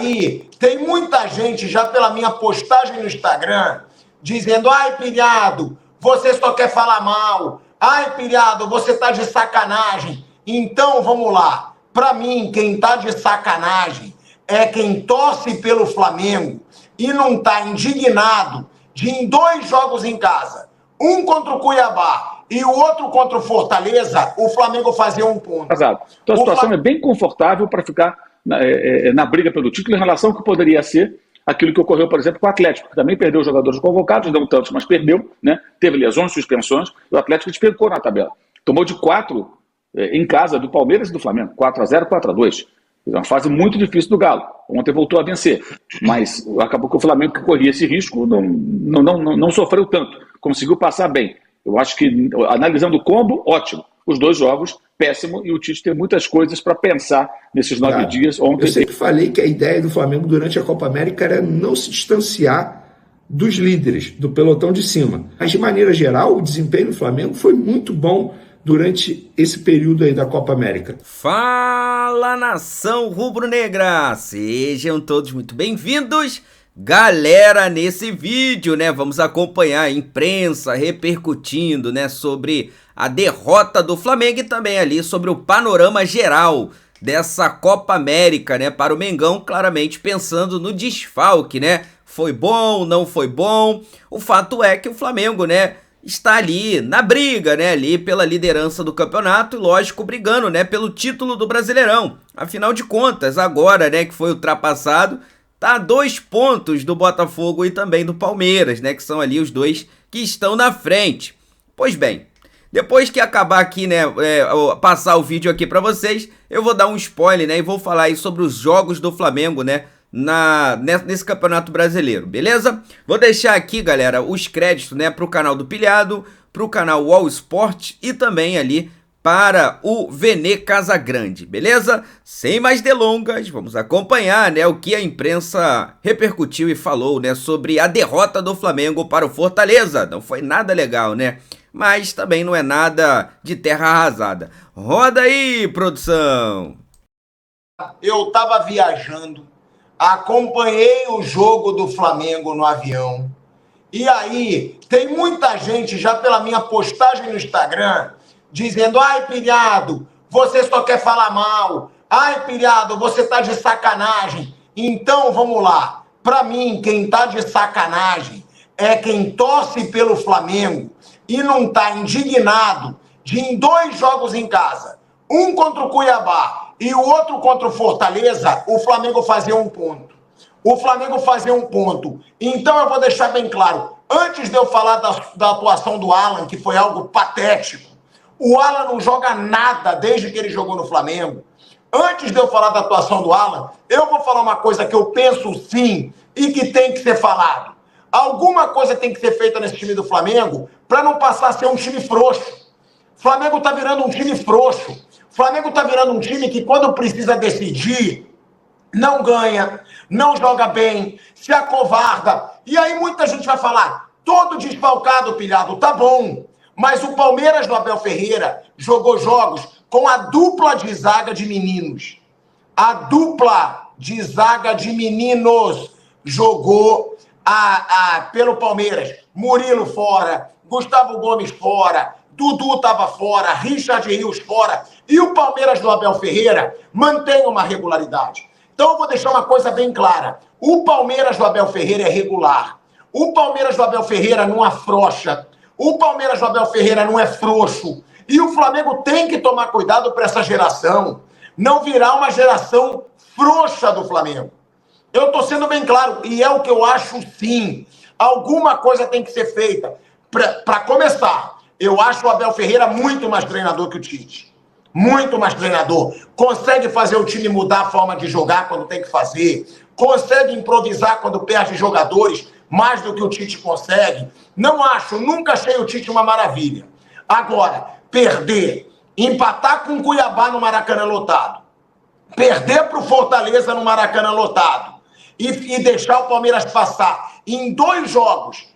aí tem muita gente já pela minha postagem no Instagram dizendo: ai, pilhado, você só quer falar mal. Ai, pilhado, você tá de sacanagem. Então, vamos lá. Para mim, quem tá de sacanagem é quem torce pelo Flamengo e não tá indignado de, em 2 jogos em casa, um contra o Cuiabá e o outro contra o Fortaleza, o Flamengo fazer 1 ponto. Exato. Então a situação é bem confortável para ficar na briga pelo título em relação ao que poderia ser aquilo que ocorreu, por exemplo, com o Atlético, que também perdeu jogadores convocados, não tantos, mas perdeu, né? Teve lesões, suspensões, o Atlético despencou na tabela. Tomou de 4 em casa do Palmeiras e do Flamengo, 4-0, 4-2. Uma fase muito difícil do Galo. Ontem voltou a vencer, mas acabou que o Flamengo, que corria esse risco, não sofreu tanto, conseguiu passar bem. Eu acho que, analisando o combo, ótimo. Os 2 jogos, péssimo, e o Tite tem muitas coisas para pensar nesses 9 dias. Ontem... Eu sempre falei que a ideia do Flamengo durante a Copa América era não se distanciar dos líderes, do pelotão de cima. Mas, de maneira geral, o desempenho do Flamengo foi muito bom durante esse período aí da Copa América. Fala, nação rubro-negra! Sejam todos muito bem-vindos. Galera, nesse vídeo, né, vamos acompanhar a imprensa repercutindo, né, sobre a derrota do Flamengo e também ali sobre o panorama geral dessa Copa América, né, para o Mengão, claramente pensando no desfalque, né, foi bom, não foi bom. O fato é que o Flamengo, né, está ali na briga, né, ali pela liderança do campeonato e, lógico, brigando, né, pelo título do Brasileirão. Afinal de contas, agora, né, que foi ultrapassado, tá a 2 pontos do Botafogo e também do Palmeiras, né, que são ali os 2 que estão na frente. Pois bem, depois que acabar aqui, né, passar o vídeo aqui para vocês, eu vou dar um spoiler, né, e vou falar aí sobre os jogos do Flamengo, né, nesse Campeonato Brasileiro, beleza? Vou deixar aqui, galera, os créditos, né, pro canal do Pilhado, pro canal All Sport e também ali para o Vene Casagrande, beleza? Sem mais delongas, vamos acompanhar, né, o que a imprensa repercutiu e falou, né, sobre a derrota do Flamengo para o Fortaleza. Não foi nada legal, né? Mas também não é nada de terra arrasada. Roda aí, produção! Eu estava viajando, acompanhei o jogo do Flamengo no avião, e aí tem muita gente já pela minha postagem no Instagram dizendo: ai, pilhado, você só quer falar mal. Ai, pilhado, você tá de sacanagem. Então, vamos lá. Para mim, quem tá de sacanagem é quem torce pelo Flamengo e não tá indignado de, em 2 jogos em casa, um contra o Cuiabá e o outro contra o Fortaleza, o Flamengo fazer 1 ponto. O Flamengo fazer 1 ponto. Então, eu vou deixar bem claro. Antes de eu falar da atuação do Alan, que foi algo patético, o Alan não joga nada desde que ele jogou no Flamengo. Antes de eu falar da atuação do Alan, eu vou falar uma coisa que eu penso sim e que tem que ser falado. Alguma coisa tem que ser feita nesse time do Flamengo para não passar a ser um time frouxo. O Flamengo tá virando um time frouxo. O Flamengo tá virando um time que, quando precisa decidir, não ganha, não joga bem, se acovarda. E aí muita gente vai falar: todo desfalcado, pilhado, tá bom. Mas o Palmeiras do Abel Ferreira jogou jogos com a dupla de zaga de meninos. A dupla de zaga de meninos jogou pelo Palmeiras. Murilo fora, Gustavo Gomes fora, Dudu estava fora, Richard Rios fora. E o Palmeiras do Abel Ferreira mantém uma regularidade. Então eu vou deixar uma coisa bem clara. O Palmeiras do Abel Ferreira é regular. O Palmeiras do Abel Ferreira não afrouxa. O Palmeiras do Abel Ferreira não é frouxo. E o Flamengo tem que tomar cuidado para essa geração não virar uma geração frouxa do Flamengo. Eu estou sendo bem claro, e é o que eu acho sim. Alguma coisa tem que ser feita. Para começar, eu acho o Abel Ferreira muito mais treinador que o Tite. Muito mais treinador. Consegue fazer o time mudar a forma de jogar quando tem que fazer. Consegue improvisar quando perde jogadores mais do que o Tite consegue. Não acho, nunca achei o Tite uma maravilha. Agora, perder, empatar com o Cuiabá no Maracanã lotado, perder para o Fortaleza no Maracanã lotado e deixar o Palmeiras passar em 2 jogos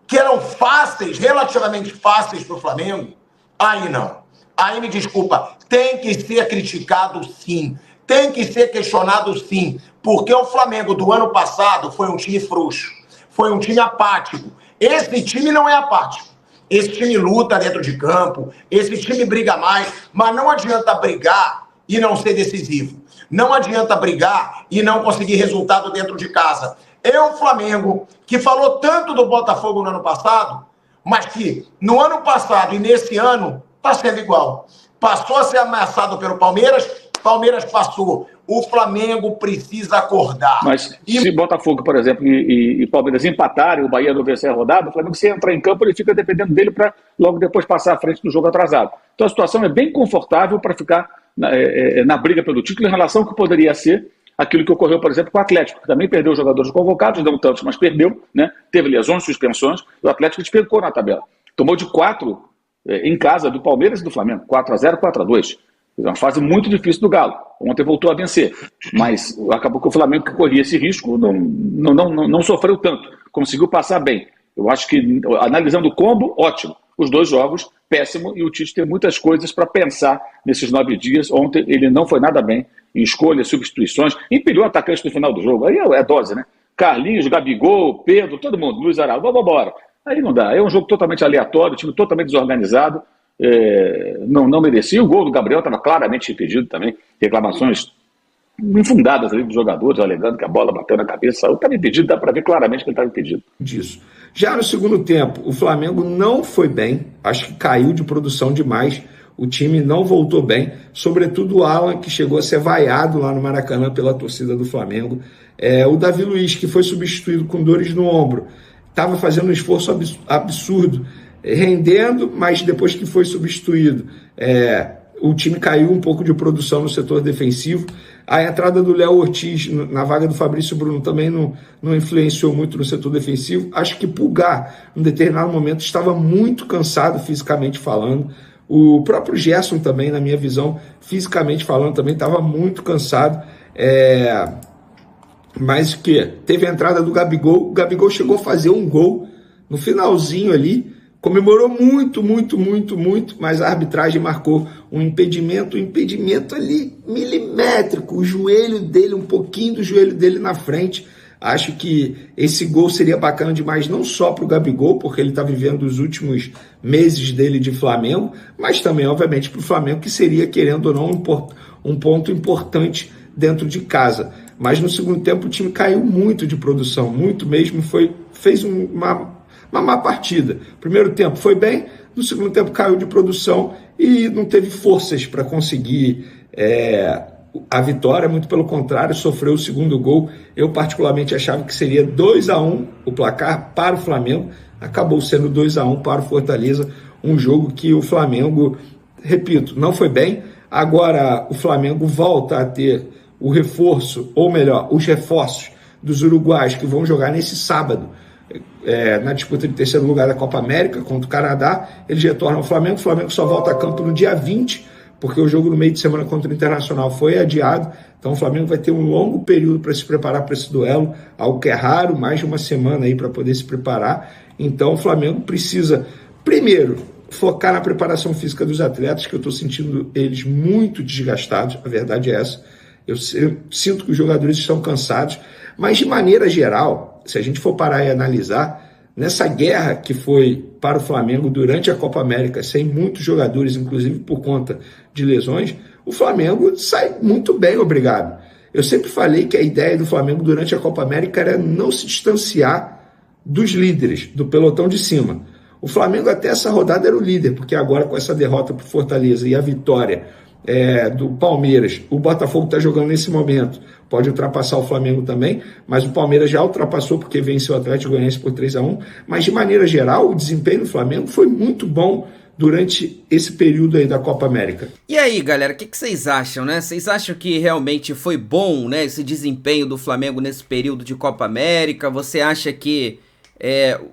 que eram fáceis, relativamente fáceis para o Flamengo, aí não. Aí me desculpa, tem que ser criticado sim. tem que ser questionado sim, porque o Flamengo do ano passado foi um time frouxo, foi um time apático. Esse time não é apático. Esse time luta dentro de campo, esse time briga mais, mas não adianta brigar e não ser decisivo. Não adianta brigar e não conseguir resultado dentro de casa. É o Flamengo que falou tanto do Botafogo no ano passado, mas que no ano passado e nesse ano está sendo igual. Passou a ser ameaçado pelo Palmeiras, Palmeiras passou. O Flamengo precisa acordar. Mas se Botafogo, por exemplo, e Palmeiras empatarem, o Bahia não vencer a rodada, o Flamengo, se entrar em campo, ele fica dependendo dele para logo depois passar à frente do jogo atrasado. Então a situação é bem confortável para ficar na briga pelo título em relação ao que poderia ser aquilo que ocorreu, por exemplo, com o Atlético, que também perdeu os jogadores convocados, não tantos, mas perdeu, né? Teve lesões, suspensões, e o Atlético despencou na tabela. Tomou de 4 em casa do Palmeiras e do Flamengo, 4-0, 4-2. É uma fase muito difícil do Galo. Ontem voltou a vencer, mas acabou que o Flamengo, que corria esse risco, não sofreu tanto, conseguiu passar bem. Eu acho que, analisando o combo, ótimo. Os 2 jogos, péssimo, e o Tite tem muitas coisas para pensar nesses 9 dias. Ontem ele não foi nada bem em escolhas, substituições, empilhou atacante no final do jogo. Aí é dose, né? Carlinhos, Gabigol, Pedro, todo mundo, Luiz Araújo, vamos embora. Aí não dá, é um jogo totalmente aleatório, time totalmente desorganizado. Não merecia. O gol do Gabriel estava claramente impedido também, reclamações infundadas ali dos jogadores, alegando que a bola bateu na cabeça. Estava impedido, dá para ver claramente que ele estava impedido. Disso. Já no segundo tempo, o Flamengo não foi bem, acho que caiu de produção demais, o time não voltou bem, sobretudo o Alan, que chegou a ser vaiado lá no Maracanã pela torcida do Flamengo. O Davi Luiz, que foi substituído com dores no ombro, estava fazendo um esforço absurdo, rendendo, mas depois que foi substituído, o time caiu um pouco de produção no setor defensivo. A entrada do Léo Ortiz na vaga do Fabrício Bruno também não influenciou muito no setor defensivo. Acho que Pulgar, em determinado momento, estava muito cansado fisicamente falando. O próprio Gerson também, na minha visão, fisicamente falando, também estava muito cansado. Mas o que? Teve a entrada do Gabigol. O Gabigol chegou a fazer um gol no finalzinho ali, comemorou muito, mas a arbitragem marcou um impedimento ali milimétrico, o joelho dele, um pouquinho do joelho dele na frente. Acho que esse gol seria bacana demais, não só para o Gabigol, porque ele está vivendo os últimos meses dele de Flamengo, mas também, obviamente, para o Flamengo, que seria, querendo ou não, um ponto importante dentro de casa. Mas no segundo tempo o time caiu muito de produção, muito mesmo, fez uma má partida. Primeiro tempo foi bem, no segundo tempo caiu de produção e não teve forças para conseguir a vitória, muito pelo contrário, sofreu o segundo gol. Eu particularmente achava que seria 2-1 o placar para o Flamengo, acabou sendo 2-1 para o Fortaleza, um jogo que o Flamengo, repito, não foi bem. Agora o Flamengo volta a ter o reforço, ou melhor, os reforços dos uruguaios que vão jogar nesse sábado, na disputa de terceiro lugar da Copa América contra o Canadá. Eles retornam ao Flamengo. O Flamengo só volta a campo no dia 20, porque o jogo no meio de semana contra o Internacional foi adiado. Então o Flamengo vai ter um longo período para se preparar para esse duelo, algo que é raro, mais de uma semana aí para poder se preparar. Então o Flamengo precisa, primeiro, focar na preparação física dos atletas, que eu estou sentindo eles muito desgastados, a verdade é essa. Eu sinto que os jogadores estão cansados, mas de maneira geral, se a gente for parar e analisar, nessa guerra que foi para o Flamengo durante a Copa América, sem muitos jogadores, inclusive por conta de lesões, o Flamengo sai muito bem, obrigado. Eu sempre falei que a ideia do Flamengo durante a Copa América era não se distanciar dos líderes, do pelotão de cima. O Flamengo até essa rodada era o líder, porque agora com essa derrota para o Fortaleza e a vitória do Palmeiras, o Botafogo está jogando nesse momento, pode ultrapassar o Flamengo também, mas o Palmeiras já ultrapassou porque venceu o Atlético Goianiense por 3-1, mas de maneira geral o desempenho do Flamengo foi muito bom durante esse período aí da Copa América. E aí, galera, o que vocês acham, né? Vocês acham que realmente foi bom, né, esse desempenho do Flamengo nesse período de Copa América? Você acha que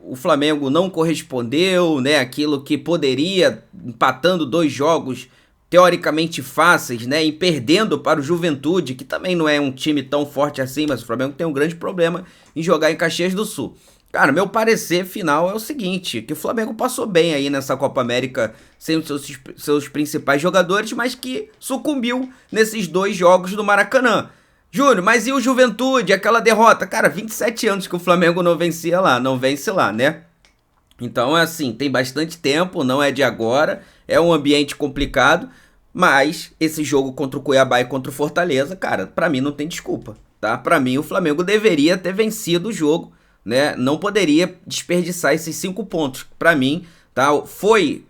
o Flamengo não correspondeu, né, aquilo que poderia, empatando 2 jogos teoricamente fáceis, né, e perdendo para o Juventude, que também não é um time tão forte assim, mas o Flamengo tem um grande problema em jogar em Caxias do Sul. Cara, meu parecer final é o seguinte, que o Flamengo passou bem aí nessa Copa América sem os seus principais jogadores, mas que sucumbiu nesses 2 jogos do Maracanã. Júnior, mas e o Juventude, aquela derrota? Cara, 27 anos que o Flamengo não vencia lá, não vence lá, né? Então, assim, tem bastante tempo, não é de agora, é um ambiente complicado, mas esse jogo contra o Cuiabá e contra o Fortaleza, cara, pra mim não tem desculpa, tá? Pra mim o Flamengo deveria ter vencido o jogo, né? Não poderia desperdiçar esses 5 pontos. Pra mim, tá? Foi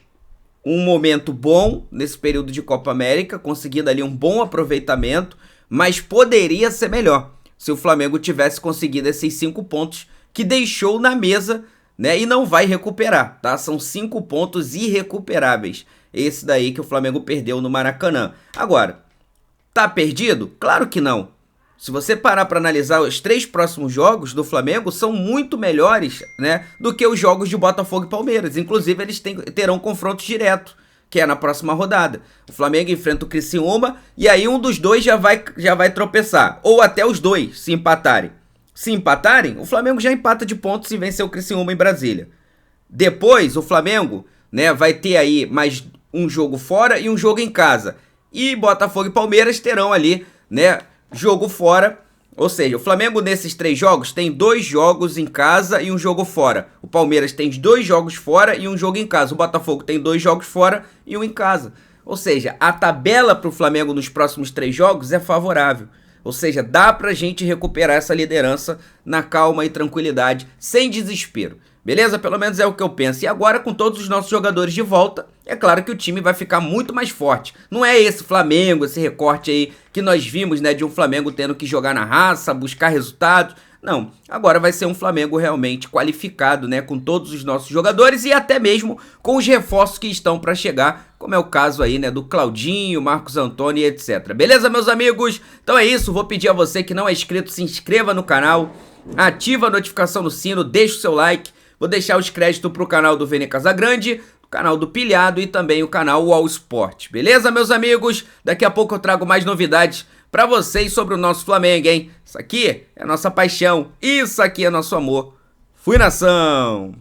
um momento bom nesse período de Copa América, conseguindo ali um bom aproveitamento, mas poderia ser melhor se o Flamengo tivesse conseguido esses 5 pontos que deixou na mesa, né? E não vai recuperar, tá? São 5 pontos irrecuperáveis. Esse daí que o Flamengo perdeu no Maracanã. Agora, tá perdido? Claro que não. Se você parar para analisar, os 3 próximos jogos do Flamengo são muito melhores, né, do que os jogos de Botafogo e Palmeiras. Inclusive, eles terão confrontos diretos, que é na próxima rodada. O Flamengo enfrenta o Criciúma e aí um dos dois já vai tropeçar. Ou até os dois, se empatarem. Se empatarem, o Flamengo já empata de pontos se vencer o Criciúma em Brasília. Depois, o Flamengo, né, vai ter aí mais um jogo fora e um jogo em casa. E Botafogo e Palmeiras terão ali, né, jogo fora. Ou seja, o Flamengo nesses 3 jogos tem 2 jogos em casa e um jogo fora. O Palmeiras tem 2 jogos fora e um jogo em casa. O Botafogo tem 2 jogos fora e um em casa. Ou seja, a tabela para o Flamengo nos próximos 3 jogos é favorável. Ou seja, dá pra gente recuperar essa liderança na calma e tranquilidade, sem desespero. Beleza? Pelo menos é o que eu penso. E agora, com todos os nossos jogadores de volta, é claro que o time vai ficar muito mais forte. Não é esse Flamengo, esse recorte aí que nós vimos, né, de um Flamengo tendo que jogar na raça, buscar resultados. Não, agora vai ser um Flamengo realmente qualificado, né, com todos os nossos jogadores e até mesmo com os reforços que estão para chegar, como é o caso aí, né, do Claudinho, Marcos Antônio e etc. Beleza, meus amigos? Então é isso, vou pedir a você que não é inscrito, se inscreva no canal, ativa a notificação no sino, deixa o seu like, vou deixar os créditos pro canal do Vene Casagrande, o canal do Pilhado e também o canal All Sport. Beleza, meus amigos? Daqui a pouco eu trago mais novidades pra vocês sobre o nosso Flamengo, hein? Isso aqui é nossa paixão, isso aqui é nosso amor. Fui, nação!